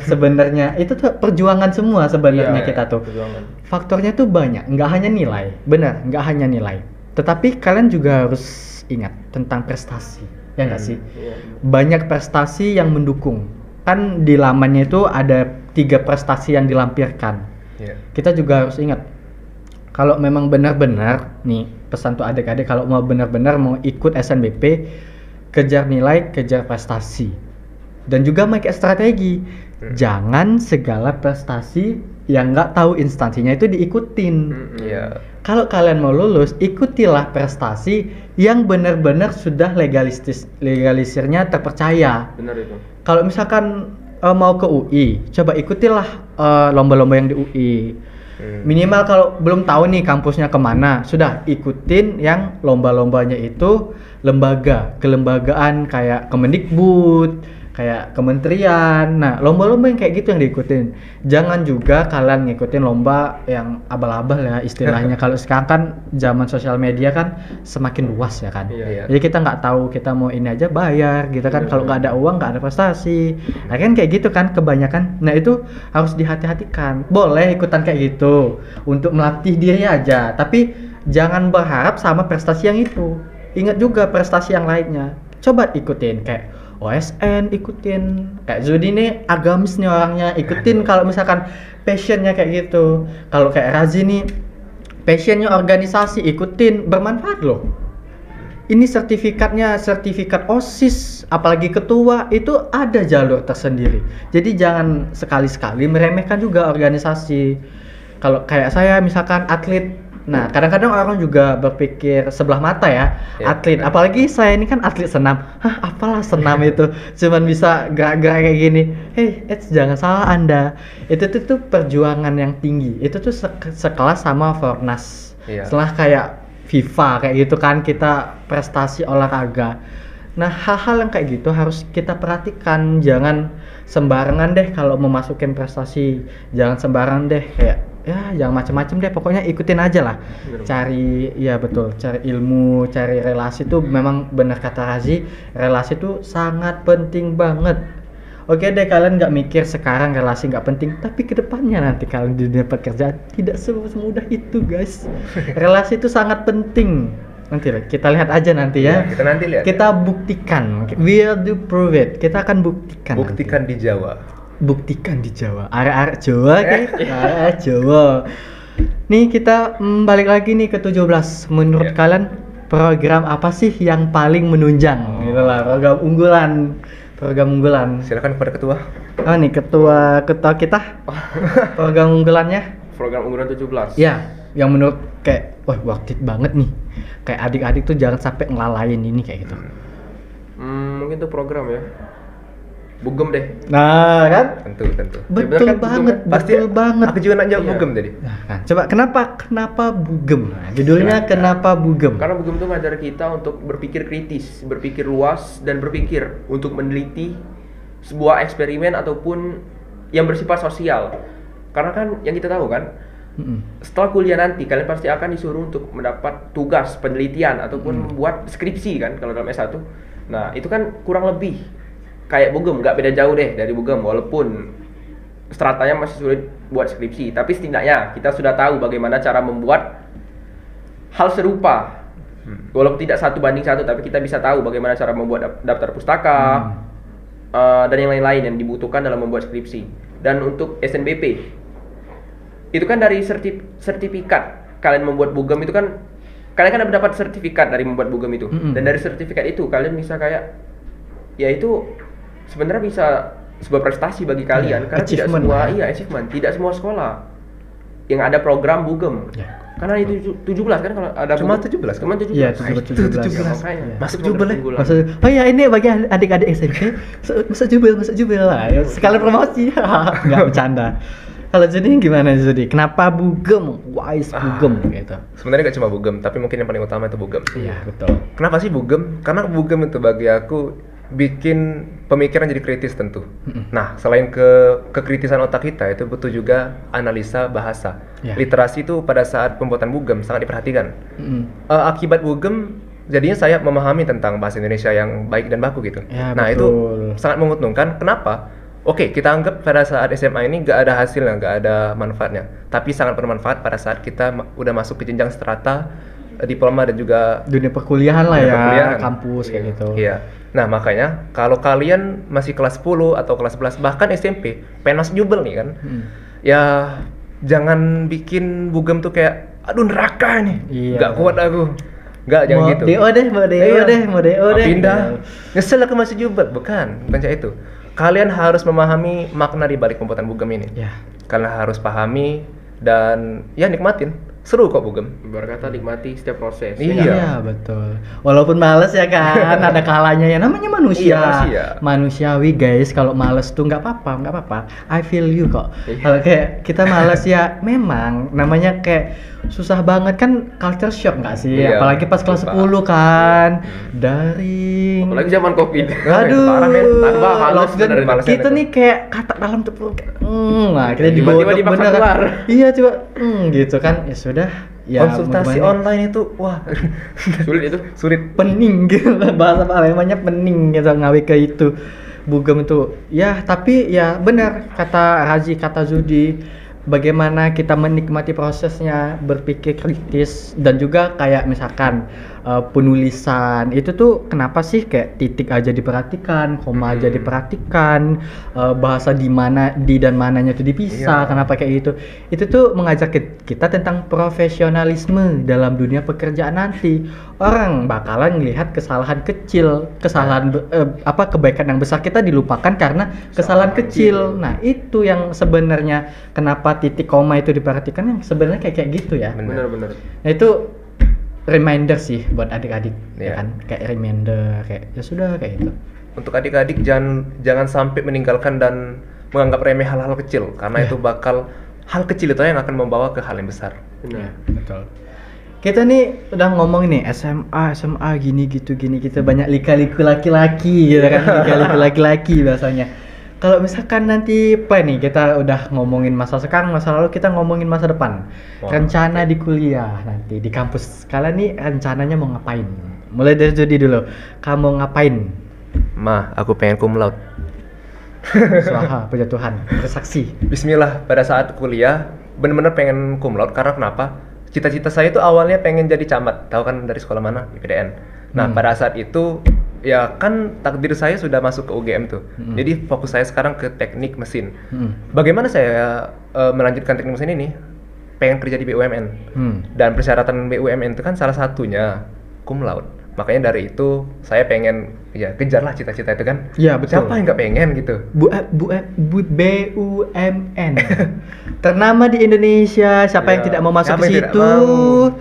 sebenarnya itu tuh perjuangan semua sebenarnya Iya, kita tuh. perjuangan. Faktornya tuh banyak, nggak hanya nilai. Benar, nggak hanya nilai. Tetapi kalian juga harus ingat tentang prestasi. Ya nggak sih? Iya. Banyak prestasi yang mendukung. Kan di lamannya itu ada 3 prestasi yang dilampirkan. Iya. Kita juga harus ingat kalau memang benar-benar nih pesan tuh adik-adik kalau mau benar-benar mau ikut SNBP kejar nilai, kejar prestasi dan juga make strategi. Jangan segala prestasi yang nggak tahu instansinya itu diikutin. Iya. Kalau kalian mau lulus, ikutilah prestasi yang benar-benar sudah legalisirnya terpercaya. Benar itu. Kalau misalkan mau ke UI, coba ikutilah lomba-lomba yang di UI. Minimal kalau belum tahu nih kampusnya kemana, sudah ikutin yang lomba-lombanya itu kelembagaan kayak Kemendikbud, kayak kementerian. Nah, lomba-lomba yang kayak gitu yang diikutin. Jangan juga kalian ngikutin lomba yang abal-abal ya istilahnya. Kalau sekarang kan zaman sosial media kan semakin luas ya kan. Iya. Jadi kita nggak tahu kita mau ini aja bayar gitu kan. Kalau nggak ada uang nggak ada prestasi. Nah kan kayak gitu kan kebanyakan. Nah itu harus dihati-hatikan. Boleh ikutan kayak gitu untuk melatih diri aja. Tapi jangan berharap sama prestasi yang itu. Ingat juga prestasi yang lainnya. Coba ikutin kayak OSN, ikutin kayak Zudi nih agamis nih orangnya, ikutin kalau misalkan passionnya kayak gitu. Kalau kayak Razi nih passionnya organisasi, ikutin, bermanfaat loh. Ini sertifikat OSIS, apalagi ketua itu ada jalur tersendiri. Jadi jangan sekali-sekali meremehkan juga organisasi. Kalau kayak saya misalkan atlet. Nah, kadang-kadang orang juga berpikir sebelah mata ya, Ya, atlet. benar. Apalagi saya ini kan atlet senam. Hah, apalah senam itu? Cuman bisa gerak-gerak kayak gini. Hey, jangan salah Anda. Itu tuh perjuangan yang tinggi. Itu tuh sekelas sama Fornas. Iya. Setelah kayak FIFA kayak gitu kan kita prestasi olahraga. Nah, hal-hal yang kayak gitu harus kita perhatikan. Jangan sembarangan deh kalau mau masukin prestasi. Jangan sembarangan deh kayak ya jangan macem-macem deh, pokoknya ikutin aja lah. Cari ya betul, cari ilmu, cari relasi tuh memang benar kata Razi, relasi tuh sangat penting banget. Oke deh, kalian nggak mikir sekarang relasi nggak penting, tapi kedepannya nanti kalian di dunia pekerjaan tidak semudah itu guys. Relasi itu sangat penting. Nanti kita lihat aja nanti ya. Iya, kita nanti lihat. Kita buktikan, we'll do prove it. Kita akan buktikan. Buktikan di Jawa. Buktikan di Jawa, arek-arek Jawa guys, arek Jawa. Nih kita balik lagi nih ke 17. Menurut Iya. kalian program apa sih yang paling menunjang? Gitu lah, program unggulan. Silakan kepada ketua. Oh nih ketua kita. Program unggulannya? Program unggulan 17. Ya, yang menurut kayak wah worth it banget nih. Kayak adik-adik tuh jangan sampai ngelalain ini kayak gitu. Mungkin tuh program ya. Bugem deh. Nah, kan? Tentu. Betul bener kan, banget, Pasti betul banget. Aku juga nak jawab Iya. bugem tadi. Nah, kan. Coba kenapa bugem? Nah, judulnya kenapa bugem? Karena bugem tuh ngajar kita untuk berpikir kritis, berpikir luas, dan berpikir untuk meneliti sebuah eksperimen ataupun yang bersifat sosial. Karena kan yang kita tahu kan, setelah kuliah nanti kalian pasti akan disuruh untuk mendapat tugas penelitian ataupun membuat skripsi kan kalau dalam S1. Nah, itu kan kurang lebih kayak bugem, nggak beda jauh deh dari bugem walaupun stratanya masih sulit buat skripsi, tapi setidaknya kita sudah tahu bagaimana cara membuat hal serupa. Walaupun tidak 1:1, tapi kita bisa tahu bagaimana cara membuat daftar pustaka dan yang lain-lain yang dibutuhkan dalam membuat skripsi. Dan untuk SNBP itu kan dari sertifikat kalian membuat bugem itu kan kalian kan dapat sertifikat dari membuat bugem itu. Dan dari sertifikat itu kalian bisa kayak ya itu sebenarnya bisa sebuah prestasi bagi kalian karena tidak achievement semua lah. achievement, tidak semua sekolah yang ada program bugem. Karena itu 17 kan kalau ada Cuma buku. 17 kan? Cuma 17. Iya, Nah, 17. itu makanya. Masuk Itu jubel ya? keunggulan. Oh ya ini bagi adik-adik SMP masuk jubel lah. Ya, sekalian promosi. Enggak bercanda. Kalau jadi gimana Zudi? Kenapa Bugem? Wise Bugem gitu. Sebenarnya gak cuma Bugem, tapi mungkin yang paling utama itu Bugem. Iya, betul. Kenapa sih Bugem? Karena Bugem itu bagi aku bikin pemikiran jadi kritis tentu. Nah, selain kekritisan otak kita, itu butuh juga analisa bahasa. Ya. Literasi itu pada saat pembuatan Bugem sangat diperhatikan. Mm-mm. Akibat Bugem, jadinya saya memahami tentang bahasa Indonesia yang baik dan baku gitu. Ya, nah, betul. itu sangat menguntungkan. Kenapa? Oke, kita anggap pada saat SMA ini nggak ada hasilnya, nggak ada manfaatnya. Tapi sangat bermanfaat pada saat kita udah masuk ke jenjang strata, diploma dan juga Dunia perkuliahan lah dunia ya, perkuliahan. kampus kayak gitu. Iya. Nah, makanya kalau kalian masih kelas 10 atau kelas 11 bahkan SMP, pengen masuk jubel nih kan. Ya jangan bikin Bugem tuh kayak aduh neraka nih. Iya. Nggak kuat aku. Nggak, jangan Mau gitu. DO deh, mau DO Iya. deh, mau DO deh. Pindah. Nyesel aku masih jubel. Bukan kayak itu. Kalian harus memahami makna di balik pembuatan Bugem ini. Ya. Kalian harus pahami dan ya nikmatin. Seru kok Bugem. Ibarat kata nikmati setiap proses. Iya. Iya, betul. Walaupun males ya kan, ada kalanya ya. Namanya manusia. Iya, manusia. Manusiawi guys. Kalau males tuh nggak apa-apa. I feel you kok. Iya. Kalau kayak kita males ya, memang namanya kayak susah banget kan, culture shock nggak sih? Iya, Apalagi pas kelas sumpah. 10 kan, daring. Apalagi zaman Covid. Aduh, Parah, men. Tambah males lockdown. sebenarnya. Malesnya Kita itu. nih kayak kata dalam tepung. Nah, kita Tiba-tiba digodok dipaksa bener. keluar. Iya, coba gitu kan. Ya sudah. Ya, Konsultasi mau gimana? online itu wah Sulit itu. sulit. Pening gitu, bahasa Palembangnya pening gitu, ngawi ke itu Bugem itu ya. Tapi ya benar kata Razi, kata Zudi, bagaimana kita menikmati prosesnya, berpikir kritis, dan juga kayak misalkan penulisan itu tuh kenapa sih kayak titik aja diperhatikan, koma aja diperhatikan, bahasa di mana, di dan mananya tuh dipisah. Iya. Kenapa kayak gitu? Itu tuh mengajak kita tentang profesionalisme dalam dunia pekerjaan nanti. Orang bakalan melihat kesalahan kecil, kesalahan kebaikan yang besar kita dilupakan karena kesalahan kecil. Nah, itu yang sebenarnya kenapa titik koma itu diperhatikan, yang sebenarnya kayak gitu ya. Bener-bener. Nah, itu reminder sih buat adik-adik, ya Iya. kan? Kayak reminder, kayak ya sudah kayak gitu. Untuk adik-adik jangan sampai meninggalkan dan menganggap remeh hal-hal kecil karena Iya. itu bakal hal kecil itu yang akan membawa ke hal yang besar. Bener. Betul. Kita nih udah ngomong nih SMA gini gitu banyak lika-liku laki-laki gitu kan, lika-liku laki-laki bahasanya. Kalau misalkan nanti nih kita udah ngomongin masa sekarang, masa lalu, kita ngomongin masa depan. Wah. Rencana di kuliah nanti di kampus. Kalian nih rencananya mau ngapain? Mulai dari Jody dulu. Kamu ngapain? Mah, aku pengen cum laude. Swaha, puja Tuhan, bersaksi. Bismillah, pada saat kuliah bener-bener pengen cum laude karena kenapa? Cita-cita saya itu awalnya pengen jadi camat, tahu kan dari sekolah mana? IPDN. Nah, pada saat itu ya kan takdir saya sudah masuk ke UGM tuh. Jadi fokus saya sekarang ke teknik mesin. Bagaimana saya melanjutkan teknik mesin ini? Pengen kerja di BUMN. Dan persyaratan BUMN itu kan salah satunya cum laude. Makanya dari itu saya pengen ya kejarlah cita-cita itu kan. Iya, betul. Siapa yang nggak pengen gitu? BUMN ternama di Indonesia. Siapa yang Ya, tidak mau masuk siapa ke yang tidak situ? mau?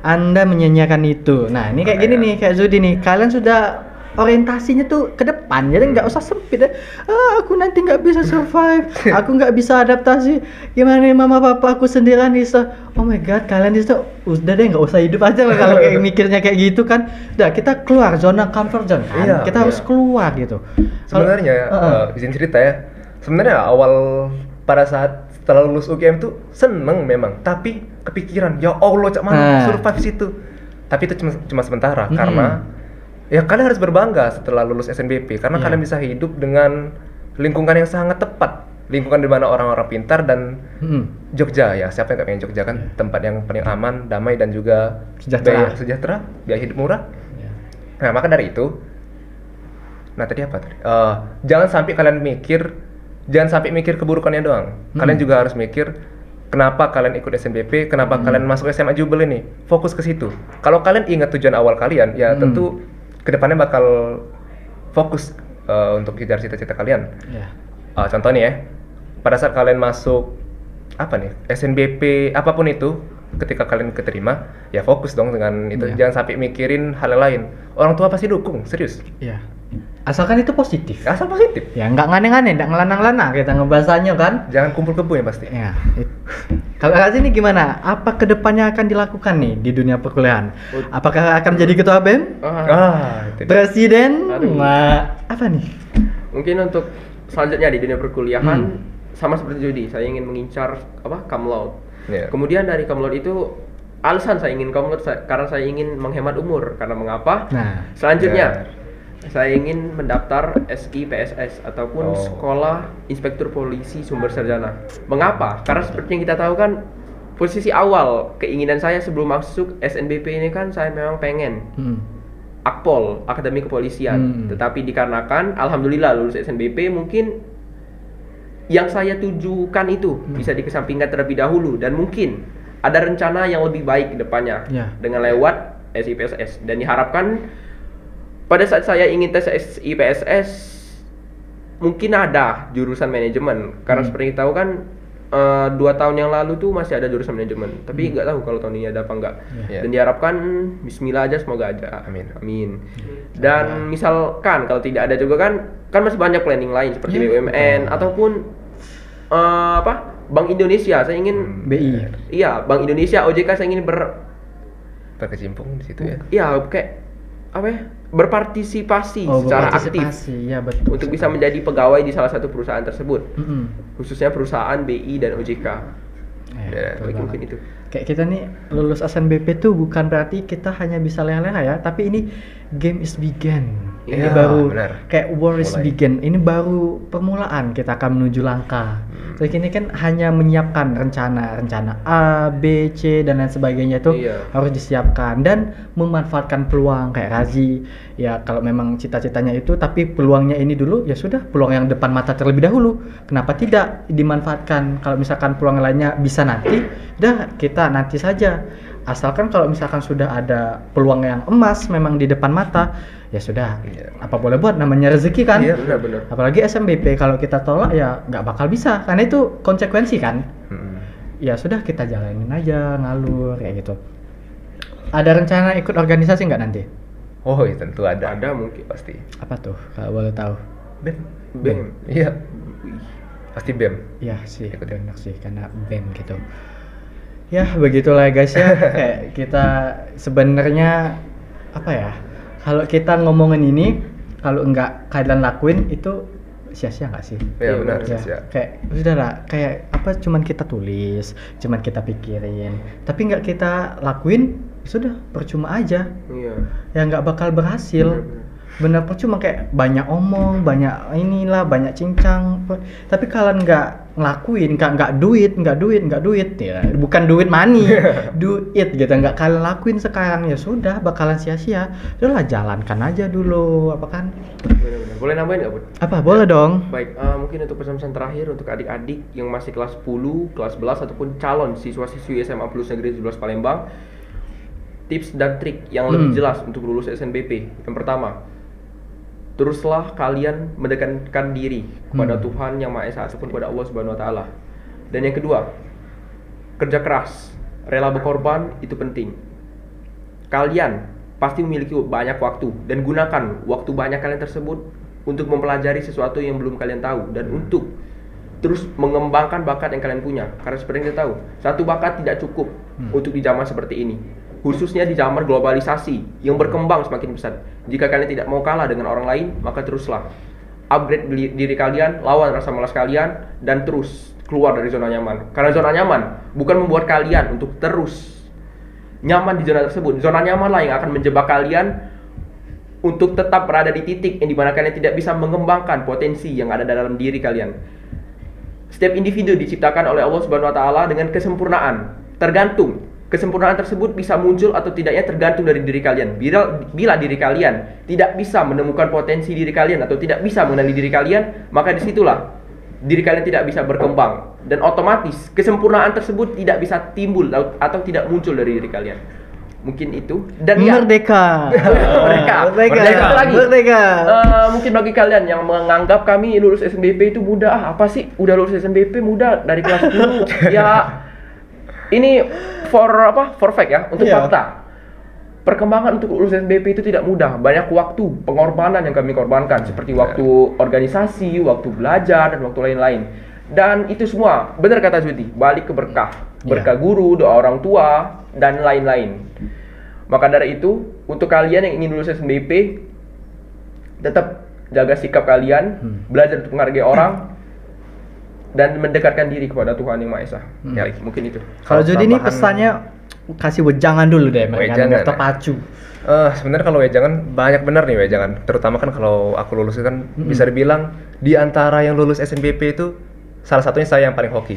Anda menyanyiakan itu. Nah, ini kayak gini nih, kayak Zudi nih. Kalian sudah orientasinya tuh ke depan, jadi nggak usah sempit ya. Aku nanti nggak bisa survive, aku nggak bisa adaptasi. Gimana nih mama papa aku sendirian nih. Oh my god, kalian itu udah deh nggak usah hidup aja lah kalau kayak mikirnya kayak gitu kan. Udah, kita keluar zona comfort zone kan. Iya, Kita harus iya. keluar gitu. Sebenarnya izin cerita ya. Sebenarnya awal pada saat setelah lulus UGM tuh seneng memang, tapi kepikiran ya Allah cak mana survive situ. Tapi itu cuma sementara karena ya kalian harus berbangga setelah lulus SNBP karena kalian bisa hidup dengan lingkungan yang sangat tepat. Lingkungan di mana orang-orang pintar dan Jogja ya, siapa yang gak pengen Jogja kan? Tempat yang paling aman, damai dan juga sejahtera, biaya hidup murah. Nah, maka dari itu tadi apa tadi? Jangan sampai mikir keburukannya doang. Kalian juga harus mikir kenapa kalian ikut SNBP, kenapa kalian masuk SMA Jubel ini. Fokus ke situ. Kalau kalian ingat tujuan awal kalian, ya tentu kedepannya bakal fokus untuk kejar cita-cita kalian. Contoh nih ya, pada saat kalian masuk SNBP apapun itu, ketika kalian keterima, ya fokus dong dengan itu. Iya. Jangan sampai mikirin hal lain. Orang tua pasti dukung, serius. Iya. Asalkan itu positif. Asal positif. Ya nggak ngane-ngane, nggak ngelanang-lanang kita ngebahasanya kan. Jangan kumpul kebo yang pasti. Ya. Kalau Razi ini gimana? Apa kedepannya akan dilakukan nih di dunia perkuliahan? Apakah akan jadi ketua BEM? Itu dia. Presiden? Aduh. Apa nih? Mungkin untuk selanjutnya di dunia perkuliahan sama seperti Jody, saya ingin mengincar cum laude. Iya. Kemudian dari cum laude itu alasan saya ingin cum laude karena saya ingin menghemat umur. Karena mengapa? Nah, Selanjutnya saya ingin mendaftar SIPSS ataupun Oh. Sekolah Inspektur Polisi Sumber Sarjana. Mengapa? Karena seperti yang kita tahu kan, posisi awal keinginan saya sebelum masuk SNBP ini kan saya memang pengen Akpol, Akademi Kepolisian. Tetapi dikarenakan alhamdulillah lulus SNBP, mungkin yang saya tujukan itu bisa dikesampingkan terlebih dahulu, dan mungkin ada rencana yang lebih baik ke depannya Ya. dengan lewat SIPSS, dan diharapkan pada saat saya ingin tes SIPSS mungkin ada jurusan manajemen, karena seperti kita tahu kan 2 tahun yang lalu tuh masih ada jurusan manajemen, tapi nggak tahu kalau tahun ini ada apa enggak. Ya. Dan diharapkan Bismillah aja, semoga aja. Amin. Amin. Dan misalkan kalau tidak ada juga kan masih banyak planning lain seperti Ya. BUMN ataupun Bank Indonesia. Saya ingin BI. iya, Bank Indonesia, OJK, saya ingin Berkecimpung di situ ya. iya kayak berpartisipasi secara aktif berpartisipasi. Ya betul. untuk bisa menjadi pegawai di salah satu perusahaan tersebut, Mm-mm. khususnya perusahaan BI dan OJK. Ya, betul Mungkin banget. itu. Kayak kita nih lulus SNBP tuh bukan berarti kita hanya bisa leha-leha ya, tapi ini game is begin. Ini Iya, baru benar. kayak war is Mulai. begin. Ini baru permulaan kita akan menuju langkah. Jadi ini kan hanya menyiapkan rencana A, B, C dan lain sebagainya itu Iya. harus disiapkan dan memanfaatkan peluang kayak Razi. Ya kalau memang cita-citanya itu, tapi peluangnya ini dulu, ya sudah, peluang yang depan mata terlebih dahulu. Kenapa tidak dimanfaatkan? Kalau misalkan peluang lainnya bisa nanti, udah kita nanti saja. Asalkan kalau misalkan sudah ada peluang yang emas memang di depan mata, ya sudah. Iya. Apa boleh buat, namanya rezeki kan? Iya, Benar-benar. Apalagi SNBP kalau kita tolak ya nggak bakal bisa, karena itu konsekuensi kan. Ya sudah, kita jalanin aja ngalur kayak gitu. Ada rencana ikut organisasi nggak nanti? Oh, iya, tentu ada. Ada mungkin. Pasti. Apa tuh kalau boleh tahu? BEM. BEM. Iya. Pasti BEM. Ya sih, Ikut. benar sih, karena BEM gitu. Ya begitulah guys ya. Kayak kita sebenarnya apa ya? Kalau kita ngomongin ini, kalau nggak kalian lakuin itu sia-sia nggak sih? Iya, benar, Ya, sia-sia. kayak udah lah, kayak apa, cuman kita tulis, cuman kita pikirin, tapi nggak kita lakuin, sudah percuma aja, Iya. ya nggak bakal berhasil. Bener percuma, kayak banyak omong, banyak inilah, banyak cincang, tapi kalian nggak ngelakuin, nggak duit, ya bukan duit money, duit gitu, nggak kalian lakuin sekarang, ya sudah bakalan sia-sia. Udahlah, jalankan aja dulu, apa kan? Benar-benar. Boleh nambahin nggak, Bud? Apa boleh dong? Baik, mungkin untuk pesan-pesan terakhir untuk adik-adik yang masih kelas 10, kelas 11 ataupun calon siswa-siswi SMA Plus Negeri 17 Palembang, tips dan trik yang lebih jelas untuk lulus SNBP. Yang pertama, teruslah kalian mendekatkan diri kepada Tuhan Yang Maha Esa ataupun kepada Allah Subhanahu wa taala. Dan yang kedua, kerja keras, rela berkorban itu penting. Kalian pasti memiliki banyak waktu, dan gunakan waktu banyak kalian tersebut untuk mempelajari sesuatu yang belum kalian tahu, dan untuk terus mengembangkan bakat yang kalian punya. Karena seperti yang kita tahu, satu bakat tidak cukup untuk di zaman seperti ini, khususnya di zaman globalisasi yang berkembang semakin pesat. Jika kalian tidak mau kalah dengan orang lain, maka teruslah upgrade diri kalian, lawan rasa malas kalian, dan terus keluar dari zona nyaman. Karena zona nyaman bukan membuat kalian untuk terus nyaman di zona tersebut. Zona nyaman lah yang akan menjebak kalian untuk tetap berada di titik yang dimana kalian tidak bisa mengembangkan potensi yang ada dalam diri kalian. Setiap individu diciptakan oleh Allah Subhanahu wa taala dengan kesempurnaan. Tergantung kesempurnaan tersebut bisa muncul atau tidaknya tergantung dari diri kalian. Bila diri kalian tidak bisa menemukan potensi diri kalian atau tidak bisa mengenali diri kalian, maka disitulah diri kalian tidak bisa berkembang, dan otomatis kesempurnaan tersebut tidak bisa timbul atau tidak muncul dari diri kalian. Mungkin itu. Dan Merdeka. Merdeka. Mungkin bagi kalian yang menganggap kami lulus SNBP itu mudah, apa sih? Udah lulus SNBP mudah dari kelas 10. Ya ini for fact ya, untuk Iya. fakta. Perkembangan untuk lulus SNBP itu tidak mudah. Banyak waktu, pengorbanan yang kami korbankan seperti waktu organisasi, waktu belajar dan waktu lain-lain. Dan itu semua, benar kata Zuti, balik ke berkah. Berkah guru, doa orang tua dan lain-lain. Maka dari itu, untuk kalian yang ingin lulus SNBP, tetap jaga sikap kalian, belajar untuk menghargai orang dan mendekatkan diri kepada Tuhan Yang Maha Esa. Ya, mungkin itu. Kalau Jody ini tambahan- pesannya kasih wejangan dulu deh, mereka Wejangan, biar terpacu. Sebenarnya kalau wejangan banyak benar nih wejangan. Terutama kan kalau aku lulus itu kan bisa dibilang di antara yang lulus SNBP itu salah satunya saya yang paling hoki.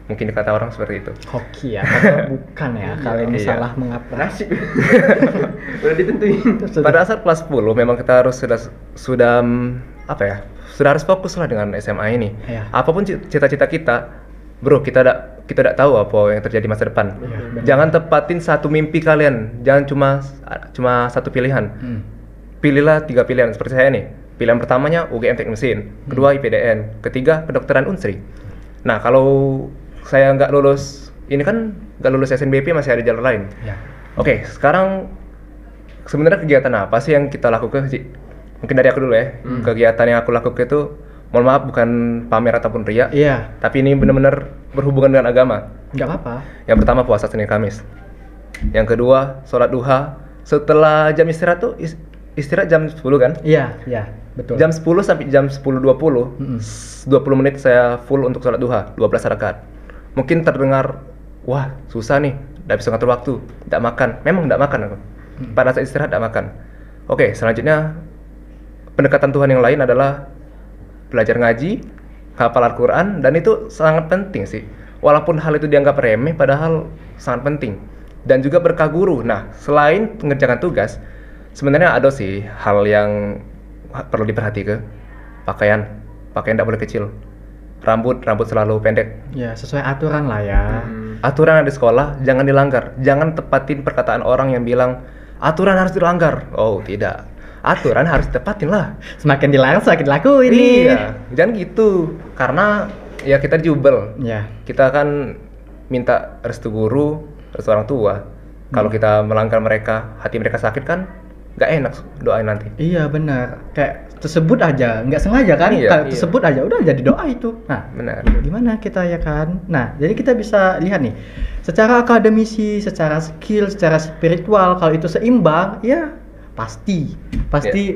Mungkin dikata orang seperti itu. Hoki ya, atau bukan ya? Kalian ini Iya. salah mengapa? Nasib. Udah ditentuin. Pada saat kelas 10 memang kita harus sudah apa ya? Sudah harus fokus lah dengan SMA ini. Iya. Apapun cita-cita kita, bro, kita tidak tahu apa yang terjadi masa depan. benar. Jangan tepatin satu mimpi kalian, jangan cuma satu pilihan. Pilihlah 3 pilihan seperti saya nih. Pilihan pertamanya UGM Teknik Mesin, kedua IPDN, ketiga kedokteran Unsri. Nah, kalau saya nggak lulus, ini kan nggak lulus SNBP masih ada jalur lain. Ya. Oke, sekarang sebenarnya kegiatan apa sih yang kita lakukan sih? Mungkin dari aku dulu ya. Kegiatan yang aku lakukan itu, mohon maaf bukan pamer ataupun ria, Iya, tapi ini benar-benar berhubungan dengan agama. nggak apa-apa. Yang pertama puasa Senin Kamis. Yang kedua sholat duha. Setelah jam istirahat tuh istirahat jam 10 kan? Iya, betul. Jam 10 sampai jam 10.20, 20 menit saya full untuk sholat duha, 12 rakaat. Mungkin terdengar, wah susah nih, tidak bisa ngatur waktu, tidak makan. Memang tidak makan aku. Pada saat istirahat tidak makan. Oke, selanjutnya pendekatan Tuhan yang lain adalah belajar ngaji, hafal Al-Quran, dan itu sangat penting sih. Walaupun hal itu dianggap remeh, padahal sangat penting. Dan juga berkah guru. Nah, selain mengerjakan tugas, sebenarnya ada sih hal yang perlu diperhatikan. Pakaian tidak boleh kecil. Rambut selalu pendek. Ya, sesuai aturan lah ya. Aturan ada di sekolah, jangan dilanggar. Jangan tepatin perkataan orang yang bilang, aturan harus dilanggar. Oh, tidak. Aturan harus tepatin lah. Semakin dilarang semakin dilakuin nih. Iya, jangan gitu. Karena ya kita jubel. Ya, Kita kan minta restu guru, restu orang tua. Kalau kita melanggar mereka, hati mereka sakit kan nggak enak doain nanti. iya benar. Kayak tersebut aja, nggak sengaja kan? Iya, Kayak iya. tersebut aja udah jadi doa itu. Nah, Benar. gimana kita ya kan? Nah, jadi kita bisa lihat nih, secara akademisi, secara skill, secara spiritual, kalau itu seimbang, ya pasti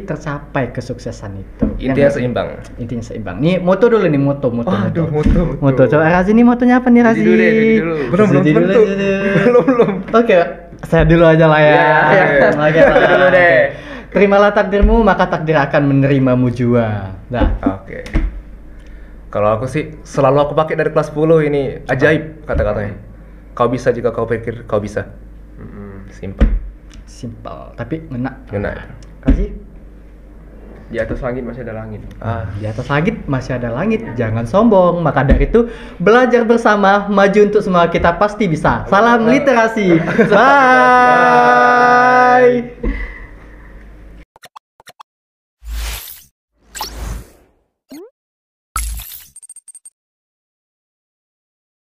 tercapai kesuksesan itu. Intinya Ya, seimbang. intinya seimbang. Nih moto dulu nih, moto. Moto. Coba Razi nih motonya apa nih Razi? Jadi dulu deh, jadi dulu. Belum Jadi dulu, tentu. jadi dulu. Belum. Oke, saya dulu aja lah ya. Iya, Oke lah. dulu deh. Oke. Terimalah takdirmu, maka takdir akan menerimamu jua. Nah, Oke. Kalau aku sih selalu aku pakai dari kelas 10 ini ajaib kata-katanya. Kau bisa jika kau pikir kau bisa. Simple. simple tapi ngena. Ngena. Kasih. Di atas langit masih ada langit. Di atas langit masih ada langit, jangan sombong. Maka dari itu, belajar bersama, maju untuk semua, kita pasti bisa. Salam literasi. Bye.